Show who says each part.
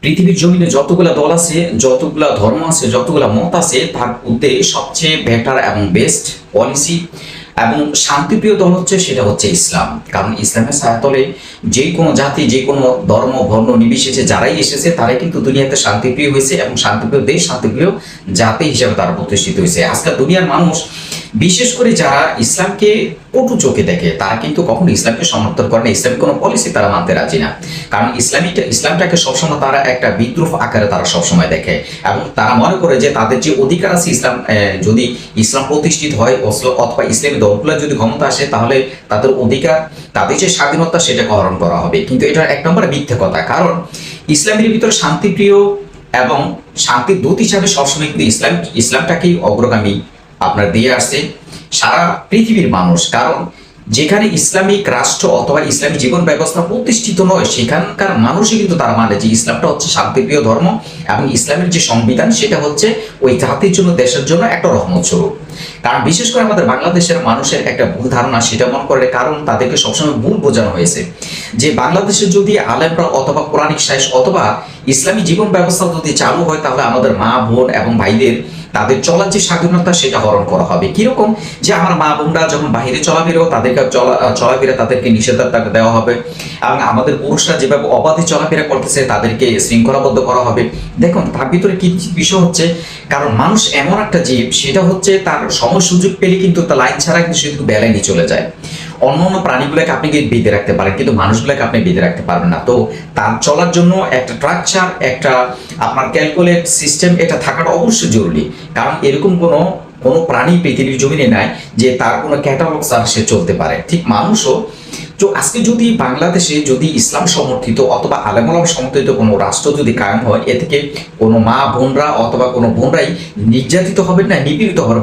Speaker 1: পৃথিবীর জমিনে যতগুলা দল আছে, যতগুলা ধর্ম আছে, যতগুলা মত আছে, তার মধ্যে সবচেয়ে বেটার এবং বেস্ট পলিসি এবং শান্তিপ্রিয় দল হচ্ছে সেটা হচ্ছে ইসলাম। কারণ ইসলামের ছায়াতলে যে কোনো জাতি, যে কোনো ধর্ম বর্ণ নির্বিশেষে যারাই এসেছে তারাই কিন্তু দুনিয়াতে শান্তিপ্রিয় হয়েছে এবং শান্তিপ্রিয় দেশ, শান্তিপ্রিয় জাতি হিসেবে তারা প্রতিষ্ঠিত হয়েছে। আজকাল দুনিয়ার মানুষ বিশেষ করে যারা ইসলামকে কটু চোখে দেখে তারা কিন্তু কখনো ইসলামকে সমর্থন করে না, ইসলামিক কোনো পলিসি তারা মানতে রাজি না। কারণ ইসলামটাকে সবসময় তারা একটা বিদ্রোহ আকারে তারা সবসময় দেখে এবং তারা মনে করে যে তাদের যে অধিকার আছে ইসলাম, যদি ইসলাম প্রতিষ্ঠিত হয় অথবা ইসলামী দলগুলো যদি ক্ষমতা আসে তাহলে তাদের অধিকার, তাদের যে স্বাধীনতা সেটাকে হরণ করা হবে। কিন্তু এটা এক নম্বরে মিথ্যে কথা। কারণ ইসলামের ভিতরে শান্তিপ্রিয় এবং শান্তির দূত হিসাবে সবসময় কিন্তু ইসলামটাকেই অগ্রগামী আপনার দিয়ে আসছে সারা পৃথিবীর মানুষ। কারণ যেখানে ইসলামিক রাষ্ট্র অথবা ইসলামী জীবন ব্যবস্থা প্রতিষ্ঠিত নয় সেখানকার মানুষই কিন্তু তারা মানে যে ইসলামটা হচ্ছে শান্তিপ্রিয় ধর্ম এবং ইসলামের যে সংবিধান সেটা হচ্ছে ওই জাতির জন্য, দেশের জন্য একটা রহমত স্বরূপ। কারণ বিশেষ করে আমাদের বাংলাদেশের মানুষের একটা ভুল ধারণা সেটা মনে করে, কারণ তাদেরকে সবসময় ভুল বোঝানো হয়েছে যে বাংলাদেশে যদি আলেমরা অথবা কোরআনিক সাইন্স অথবা ইসলামী জীবন ব্যবস্থা যদি চালু হয় তাহলে আমাদের মা বোন এবং ভাইদের তাদের চলার যে স্বাধীনতা সেটা হরণ করা হবে। কিরকম যে আমার মা বোনরা যখন বাহিরে চলাফেরাও তাদেরকে চলাফেরা তাদেরকে নিষেধাজ্ঞা দেওয়া হবে এবং আমাদের পুরুষরা যেভাবে অবাধে চলাফেরা করতেছে তাদেরকে শৃঙ্খলাবদ্ধ করা হবে। দেখুন তার ভিতরে কি বিষয় হচ্ছে, কারণ মানুষ এমন একটা জীব সেটা হচ্ছে তার সময় সুযোগ পেলে কিন্তু তার লাইন ছাড়া কিন্তু শুধু বেলায় নিয়ে চলে যায়। অন্য অন্য প্রাণীগুলোকে আপনি বেঁধে রাখতে পারেন কিন্তু মানুষগুলোকে আপনি বেঁধে রাখতে পারবেন না। তো তার চলার জন্য একটা স্ট্রাকচার, একটা আপনার ক্যালকুলেট সিস্টেম এটা থাকাটা অবশ্যই জরুরি। কারণ এরকম কোনো প্রাণী পৃথিবীর জমিনে নাই যে তার কোনো ক্যাটালগ ছাড়া সে চলতে পারে। ঠিক মানুষও তো আজকে যদি বাংলাদেশে যদি ইসলাম সমর্থিত অথবা আলেমুলামা সমর্থিত কোনো রাষ্ট্র যদি কায়েম হয়, এ থেকে কোনো মা বোনরা অথবা কোনো বোনরাই নির্যাতিত হবেন না, নিপীড়িত হবেন।